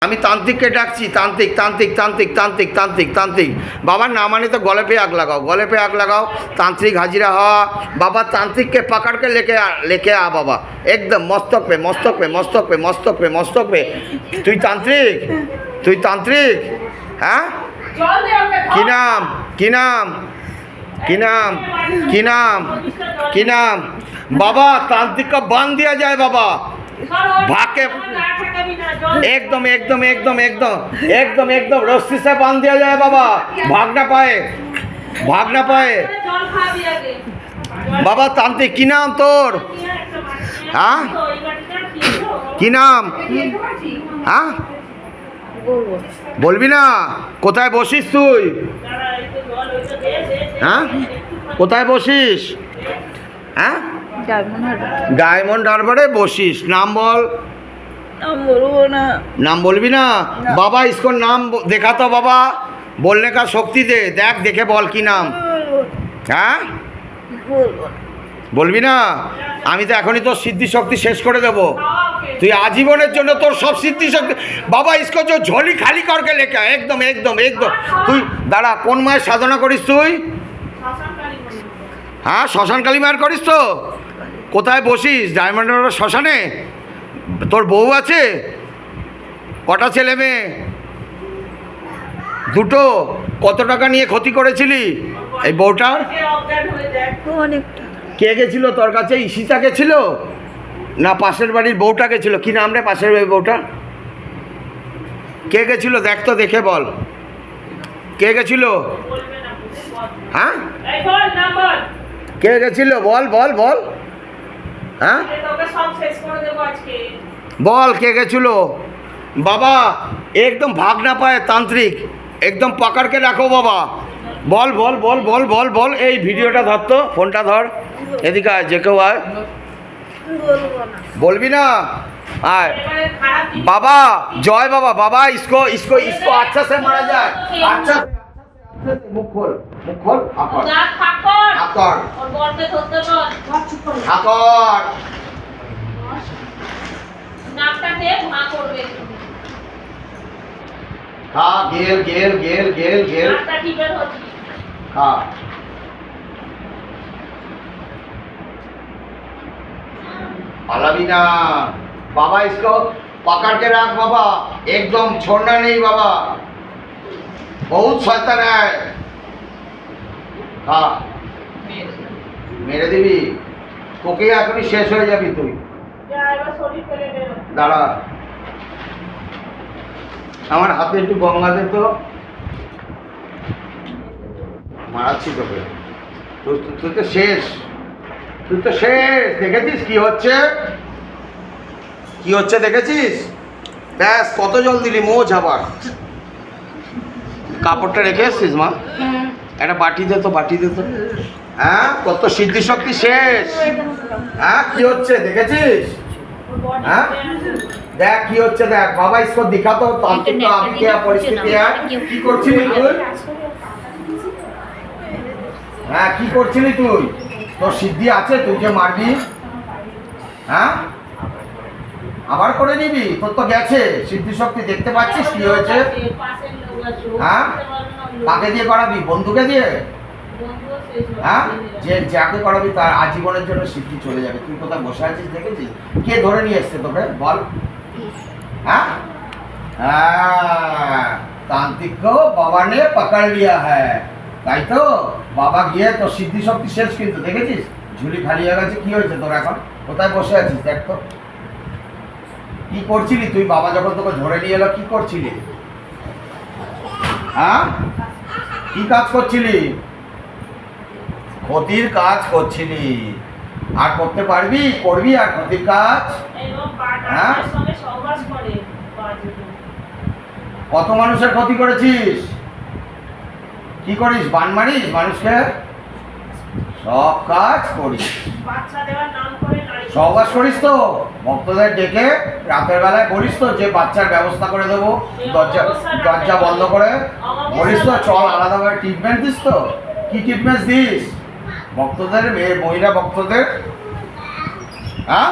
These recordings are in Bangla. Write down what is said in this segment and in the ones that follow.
আমি তান্ত্রিককে ডাকছি, তান্ত্রিক তান্ত্রিক তান্ত্রিক তান্ত্রিক তান্ত্রিক তান্ত্রিক। বাবার না মানে তো গলে पे आग लगाओ, गले पे आग लगाओ। तांत्रिक हाजिरा हवा बाबा, तांत्रिक के पकड़ के लेके आ बाबा, एकदम मस्तक पे मस्तक पे मस्तक पे मस्तक पे मस्तक पे। तुई तांत्रिक हाँ? की नाम की नाम की नाम की नाम की नाम? बाबा तांत्रिक का बांध दिया जाए बाबा, भाग के एकदम एकदम एकदम एकदम एकदम एकदम रस्सी से बांध दिया जाए बाबा, भाग ना पाए बाबा। तांत्रिक की नाम तोर? हाँ की नाम? हाँ बोलबी ना? कोথায় বসিস তুই? हाँ কোথায় বসিস? हाँ ডায়মন্ড হারবারে বসিস। নাম বল। नाम बोलबो ना। नाम बोलबी ना? बाबा इसको नाम देखा तो बाबा, बोलने का शक्ति दे, देख देखे बोल की नाम। हाँ বলবি না? আমি তো এখনই তোর সিদ্ধি শক্তি শেষ করে দেবো। তুই আজীবনের জন্য তোর সব সিদ্ধি শক্তি বাবা इसको जो झोली खाली करके लेके आ, एकदम एकदम एकदम। তুই দাঁড়া, কোন মায়ের সাধনা করিস তুই? হ্যাঁ শ্মশান কালী মায়ের করিস তো? কোথায় বসিস? ডায়মন্ড শ্মশানে? তোর বউ আছে? কটা ছেলে মেয়ে? দুটো। কত টাকা নিয়ে ক্ষতি করেছিলি এই বউটার? অনেকটা। কে গেছিল তোর কাছে? ঈশিতা গেছিল না পাশের বাড়ির বউটা গেছিল? কি নাম রে পাশের বাড়ির বউটা? কে গেছিল দেখ তো, দেখে বল কে গেছিল। হ্যাঁ কে গেছিল বল বল বল। হ্যাঁ বল কে গেছিল বাবা? एकदम भाग ना पाए तांत्रिक, एकदम पकड़ के रखो बाबा। বল বল বল বল বল বল। এই ভিডিওটা ধর তো, ফোনটা ধর, এদিকে আয়, যে কেউ আয়। बोलबी ना? आए बाबा, जय बाबा। बाबा इसको इसको इसको अच्छा से मारा जाए, अच्छा से मुख खोल आकर आकर आकर खा गेल गेल गेल गेल गेल खा। पालाबी ना बाबा, इसको पकड़ के रख बाबा, एकदम छोड़ना नहीं बाबा, बहुत शैतान है। खा मेरे दिबी তোকে এখনই শেষ হয়ে যাবি তুই। দাঁড়া, আমার হাতে একটু গঙ্গা দে তো, মারাচ্ছি তোকে। তুই তো শেষ, তুই তো শেষ। দেখেছিস কি হচ্ছে? কি হচ্ছে দেখেছিস? ব্যাস, কত জল দিলি মোজ। আবার কাপড়টা রেখে এসছিস মা? একটা বাটি দে তো, বাটি দে তো। হ্যাঁ কত সিদ্ধি শক্তি শেষ। হ্যাঁ কি হচ্ছে দেখেছিস? হ্যাঁ দেখ কি হচ্ছে, দেখ বাবা। इसको दिखा तो तांत्रिक का अभी क्या परिस्थिति है। কি করছিলি তুই? হ্যাঁ কি করছিলি তুই? তোর সিদ্ধি আছে, তুই যে মারবি। হ্যাঁ আবার করে নিবি? তোর তো গেছে সিদ্ধি শক্তি, দেখতে পাচ্ছিস কি হয়েছে? হ্যাঁ কাকে দিয়ে করাবি? বন্ধুকে দিয়ে? হ্যাঁ যে যাকে করাবি তার আজীবনের জন্য সিদ্ধি চলে যাবে। তুই কোথায় বসে আছিস দেখেছিস? কে ধরে নিয়ে এসছে তোকে বল? हाँ तांत्रिक को बाबा ने पकड़ लिया है, তাই তো? বাবা গিয়ে তো সিদ্ধি শক্তি শেষ, কিন্তু দেখেছিস ঝুলি খালি হয়ে গেছে। কি হয়েছে তোর এখন? কোথায় বসে আছিস দেখ তো। কি করছিলি তুই? বাবা যখন তোকে ধরে নিয়ে এলো কি করছিলি? হ্যাঁ কি কাজ করছিলি? ক্ষতির কাজ করছিলি। আর করতে পারবি? করবি আর ক্ষতির কাজ? হ্যাঁ কত মানুষের ক্ষতি করেছিস? কি করিস? বান মারিস মানুষকে? সব কাজ করিস, সব কাজ করিস তো। ভক্তদের ডেকে রাতের বেলায় বলিস তো যে বাচ্চার ব্যবস্থা করে দেবো, দরজা বন্ধ করে বলিস তো চল আলাদাভাবে ট্রিটমেন্ট দিস তো। কি ট্রিটমেন্ট দিস ভক্তদের, মহিলা ভক্তদের? हाँ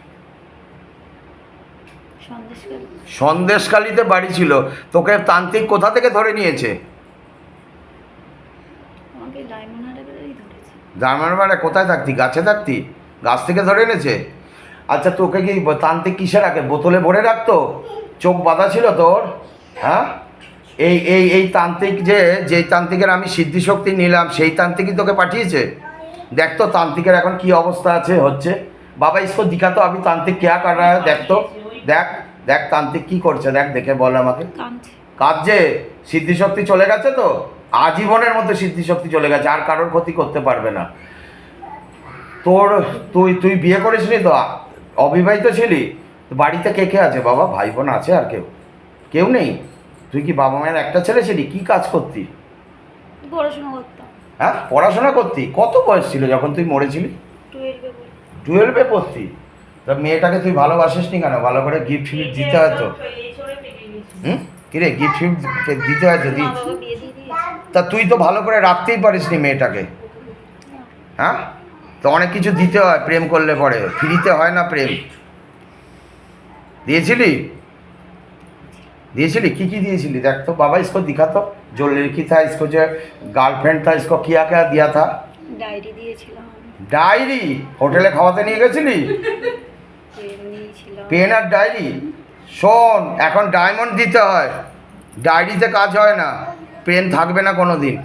সন্দেশকালী। সন্দেশখালিতে বাড়ি ছিল। তোকে তান্ত্রিক কোথা থেকে ধরে নিয়েছে? আমাকে ডায়মন্ড হারবারেই ধরেছে। জার্মানবারে কোথায় থাকতি? গাছে থাকতি? গাছ থেকে ধরে এনেছে? আচ্ছা, তোকে কি তান্ত্রিক কিসে রাখে? বোতলে ভরে রাখতো? চোখ বাঁধা ছিল তোর? হ্যাঁ, এই তান্ত্রিক যেই তান্ত্রিকের আমি সিদ্ধিশক্তি নিলাম, সেই তান্ত্রিকই তোকে পাঠিয়েছে? দেখ তো তান্ত্রিকের এখন কি অবস্থা হচ্ছে। বাবা ইসকো দিখা তো, আমি তান্ত্রিক কেয়া কর রা হ্যায়, দেখ তো, দেখ দেখ তান্ত্রিক কি করছে, দেখ, দেখে বল আমাকে। কাঁদছে। কাজে সিদ্ধিশক্তি চলে গেছে তো, আজীবনের মধ্যে সিদ্ধিশক্তি চলে গেছে, আর কারোর ক্ষতি করতে পারবে না। তুই বিয়ে করিসনি তো? অবিবাহিত ছিলি? বাড়িতে কে কে আছে বাবা? ভাই বোন আছে আর কেউ নেই? তুই কি বাবা মায়ের একটা ছেলে ছিলি? কি কাজ করতি? পড়াশোনা করতাম। হ্যাঁ, পড়াশোনা করতি? কত বয়স ছিল যখন তুই মরেছিলি? 12-এ পড়ি। 12-এ পড়তি? তা মেয়েটাকে তুই ভালোবাসিসনি কেন? ভালো করে গিফট ফিফট দিতে হয়তো। কিরে, গিফট ফিফট দিতে হয়তো। মা বাবা বিয়ে দিয়ে দিয়েছে। তা তুই তো ভালো করে রাখতেই পারিসনি মেয়েটাকে। হ্যাঁ, তো অনেক কিছু দিতে হয় প্রেম করলে পরে, ফ্রিতে হয় না প্রেম। दिएছিলি কি दिएছিলি? देख तो बाबा, इसको दिखा तो, जो लड़की था इसको, जो गर्लफ्रेंड था, इसको क्या क्या दिया था? ডায়েরি দিয়েছিলাম। ডায়েরি? হোটেলে খাওয়াতে নিয়ে গেছিলি? পেন নিয়েছিলাম। পেন আর ডায়েরি? শোন, এখন ডায়মন্ড দিতে হয়, ডায়েরিতে কাজ হয় না, পেন থাকবে না কোনো দিন।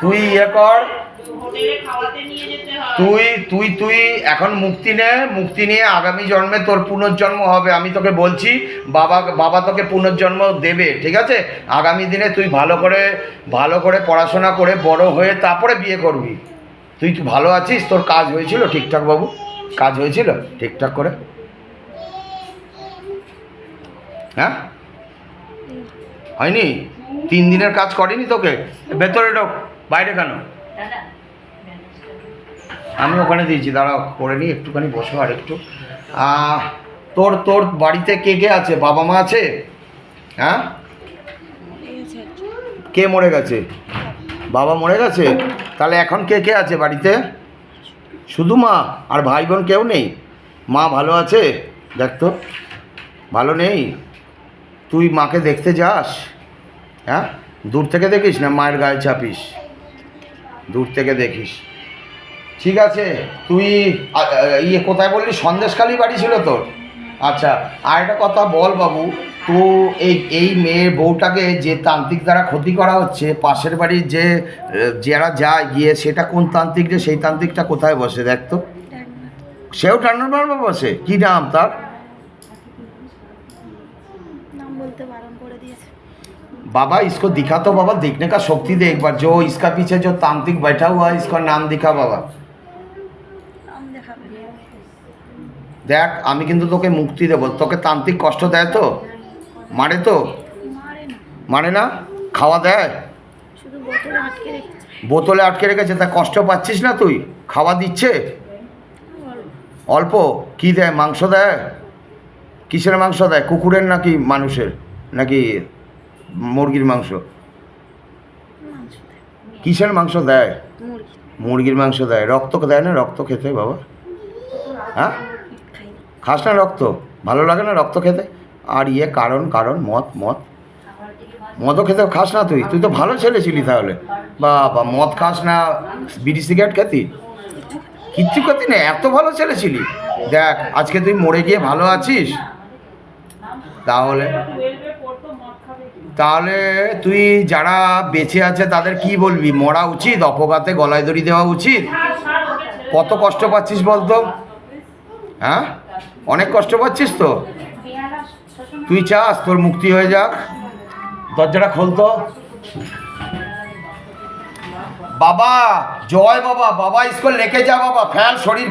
তুই ইয়ে কর, তুই এখন মুক্তি নিয়ে আগামী জন্মে তোর পুনর্জন্ম হবে। আমি তোকে বলছি, বাবা তোকে পুনর্জন্ম দেবে, ঠিক আছে? আগামী দিনে তুই ভালো করে পড়াশোনা করে বড় হয়ে তারপরে বিয়ে করবি। তুই ভালো আছিস? তোর কাজ হয়েছিল ঠিকঠাক বাবু? কাজ হয়েছিল ঠিকঠাক করে? হ্যাঁ, হয়নি? 3 দিনের কাজ করেনি তোকে? ভেতরে ঢোক, বাইরে কেন? আমি ওখানে দিয়েছি, দাঁড়াও করে নিই, একটুখানি বসো আর একটু। তোর বাড়িতে কে কে আছে? বাবা মা আছে? হ্যাঁ, কে মরে গেছে? বাবা মরে গেছে? তাহলে এখন কে কে আছে বাড়িতে? শুধু মা? আর ভাই বোন কেউ নেই? মা ভালো আছে? দেখ তো, ভালো নেই? তুই মাকে দেখতে যাস? হ্যাঁ, দূর থেকে দেখিস না মায়ের গায়ে চাপিস? দূর থেকে দেখিস, ঠিক আছে। তুই কোথায় বললি? সন্দেশখালি বাড়ি ছিল তোর? আচ্ছা, আর একটা কথা বল বাবু, তো এই মেয়ের বউটাকে যে তান্ত্রিক দ্বারা ক্ষতি করা হচ্ছে, পাশের বাড়ির যারা যায় গিয়ে, সেটা কোন তান্ত্রিক রে? সেই তান্ত্রিকটা কোথায় বসে দেখ তো? সেও টান্ডার বসে? কি নাম তার? নাম বলতে বারণ করে দিয়েছে। बाबा इसको दिखा तो बाबा, देखने का शक्ति दे एक बार। जो इसका पीछे जो तांत्रिक बैठा हुआ है, इसका नाम दिखा बाबा। নাম দেখাবে। দেখ, আমি কিন্তু তোকে মুক্তি দেবো। তোকে তান্ত্রিক কষ্ট দেয় তো? মারে তো? মারে না? খাওয়া দেয়? শুধু বোতলে আটকে রেখেছে। বোতলে আটকে রেখেছে, তা কষ্ট পাচ্ছিস না তুই? খাওয়া দিচ্ছে অল্প? কি দেয়? মাংস দেয়? কিসের মাংস দেয়? কুকুরের নাকি মানুষের, নাকি মুরগির মাংস? মাংস দেয়। কিসের মাংস দেয়? মুরগি। মুরগির মাংস দেয়। রক্ত দেয় না? রক্ত খেতে বাবা? হ্যাঁ, খাই না। খাস না রক্ত? ভালো লাগে না রক্ত খেতে? আর কারণ মদও খেতে খাস না তুই? তুই তো ভালো ছেলে ছিলি তাহলে। বা মদ খাস না, বিড়ি সিগারেট খেতি? কিচ্ছু খেতি না, এত ভালো ছেলে ছিলি। দেখ, আজকে তুই মরে গিয়ে ভালো আছিস। তাহলে তুই যারা বেঁচে আছে তাদের কি বলবি? মরা উচিত, অপঘাতে গলায় দড়ি দেওয়া উচিত। কত কষ্ট পাচ্ছিস বলতো? হ্যাঁ, অনেক কষ্ট পাচ্ছিস তো? তুই চাস তোর মুক্তি হয়ে যাক? দরজাটা খোলতো। बाबा, जय बाबा, बाबा इसको लेके जा बाबा, फैल शरीर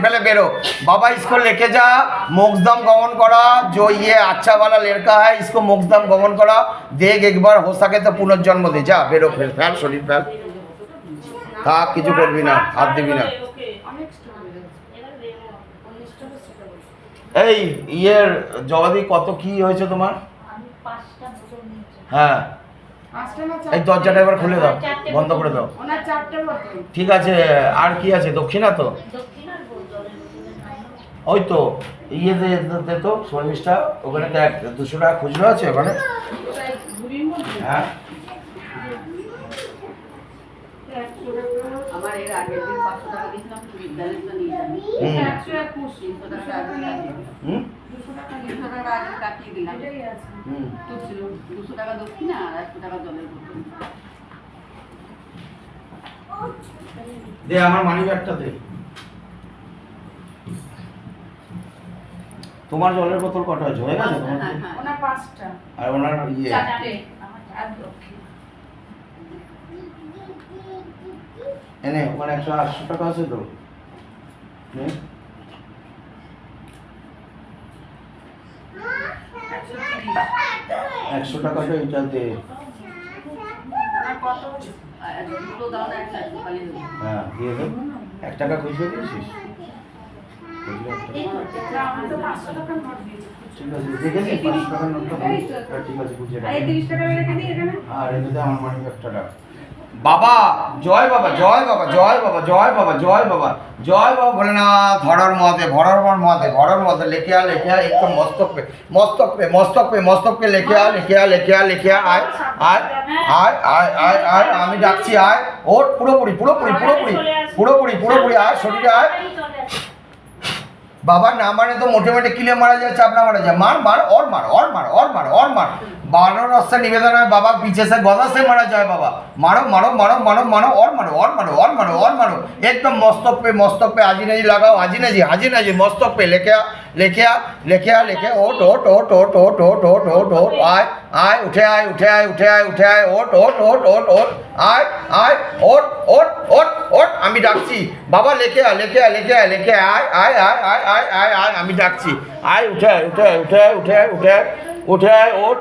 फैले बेरो बाबा, इसको लेके जा, मोक्षधाम गमन करा। जो ये अच्छा वाला लड़का है, इसको मोक्षधाम गमन करा। देख एक बार हो सके तो पुनर्जन्म दे। जा बेरो, फैल शरीर फैल। থাক, কিছু করবি না, হাত দিবি না। এই ইয়ের জবাদি কত কি হয়েছে তোমার? হ্যাঁ, এই দরজাটা এবার খুলে দাও, বন্ধ করে দাও। ঠিক আছে, আর কি আছে? দক্ষিণা তো? ওই তো ইয়ে দে তো সর্ভিসটা ওখানে দেখ 200 টাকা খুচরো আছে ওখানে। হ্যাঁ আমার এর আগের দিন 500 টাকা দিয়েছিলাম বিদ্যালয়টা নিয়ে যাবি। 300 টাকা আগে হুম 300 টাকা আগে কাটিয়ে দিলাম। তো ছিল 200 টাকা দক্ষিণা আর 100 টাকা জলের বোতল। দে আমার মানি ব্যাগটা দে। তোমার জলের বোতল কটা আছে হয়ে গেছে তোমার? ওনার 5টা আর ওনার ইয়ে 4টে আমার 4 দক্ষিণ। এনে ওখানে 180 টাকা আছে তো নে। 100 টাকাটা এটা দে। আর কত দুটো দাও না একটা সকালে দেবো। হ্যাঁ দিয়ে দে। 1 টাকা খুচরো দিয়েছিস? খুচরো 1 টাকা। আমার তো 500 টাকা নোট দিয়েছে। ঠিক আছে দেখেছিস 500 টাকার নোটটা দে। ঠিক আছে খুচরো আর এই 30 টাকা রেখে দিই এখানে। আর এটাতে আমার মানি ব্যাগটা রাখ। বাবা জয় বাবা জয় বাবা জয় বাবা জয় বাবা জয় বাবা জয় বাবা ভোলেনাথ ধরার মতে लेके आ एकदम मस्तक पे लेके आ आय আমি ডাকছি আয় ওর পুরোপুরি আয় শরীরে আয়। बाबा ना मारे तो मोटे मोटे किले मारा जाए चापना मारा जाए मार और बानर रास्ता निवेदन है बाबा पीछे से गदा से मारा जाए बाबा मारो और मारो एकदम मस्तक पे हाजी नजी लगाओ हाजी नजी मस्तक पे लेके आ ओट आय उठे आय ओट आय ओट আমি ডাকছি বাবা लेके आ आय আমি ডাকছি আয় উঠে ওট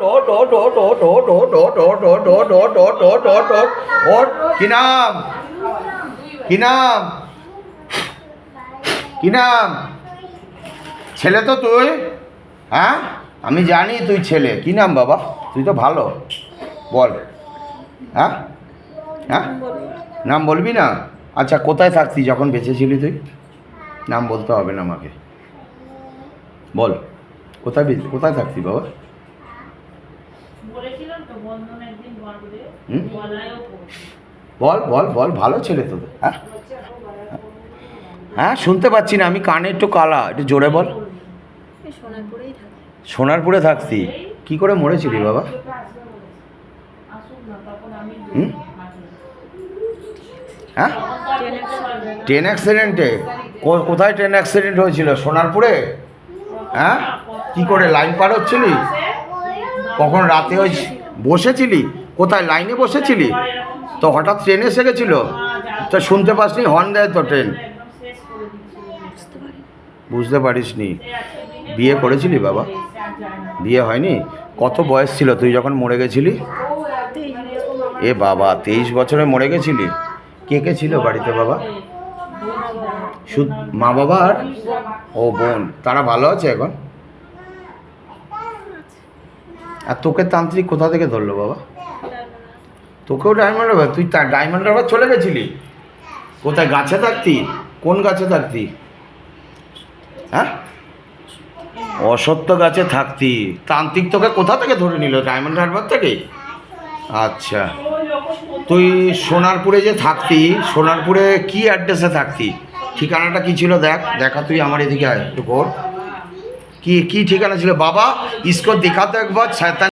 কি নাম ছেলে তো তুই হ্যাঁ আমি জানি তুই ছেলে কি নাম বাবা তুই তো ভালো বল হ্যাঁ নাম বলবি না আচ্ছা কোথায় থাকতি যখন বেঁচে ছিলি তুই নাম বলতে হবে না আমাকে বল কোথায় থাকতি বাবা বলেছিলাম তো বন্ধন একদিন বলবে হুম? গলায়ও পড়বে। বল ভালো ছেলে তো হ্যাঁ হ্যাঁ শুনতে পাচ্ছি না আমি কানে একটু কালা একটু জোরে বল এই সোনারপুরেই থাকে। সোনারপুরে থাকতি কি করে মরেছিলি বাবা আসুক না তখন আমি হুম? হ্যাঁ ট্রেন অ্যাক্সিডেন্টে কোথায় ট্রেন অ্যাক্সিডেন্ট হয়েছিল সোনারপুরে হ্যাঁ কি করে লাইন পার হচ্ছিলি কখন রাতে ওই বসেছিলি কোথায় লাইনে বসেছিলি তো হঠাৎ ট্রেন এসে গেছিলো তো শুনতে পাসনি হর্ন দেয় তো ট্রেন একদম শেষ করে দিচ্ছিল বুঝতে পারিসনি বিয়ে করেছিলি বাবা আর যায় না বিয়ে হয়নি কত বয়স ছিল তুই যখন মরে গেছিলি এ বাবা 23 বছরে মরে গেছিলি কে ছিল বাড়িতে বাবা শুধু মা বাবা ও বোন তারা ভালো আছে এখন আর তোকে তান্ত্রিক কোথা থেকে ধরলো বাবা তোকেও ডায়মন্ড হারবার তুই ডায়মন্ড হারবার চলে গেছিলি কোথায় গাছে থাকতি কোন গাছে থাকতি হ্যাঁ অসত্য গাছে থাকতি তান্ত্রিক তোকে কোথা থেকে ধরে নিল ডায়মন্ড হারবার থেকে আচ্ছা তুই সোনারপুরে যে থাকতি সোনারপুরে কি অ্যাড্রেসে থাকতি ঠিকানাটা কি ছিল দেখা তুই আমার এদিকে আয় একটু কর কি ঠিকানা ছিল বাবা ইসকো দিখা তো একবার শয়তান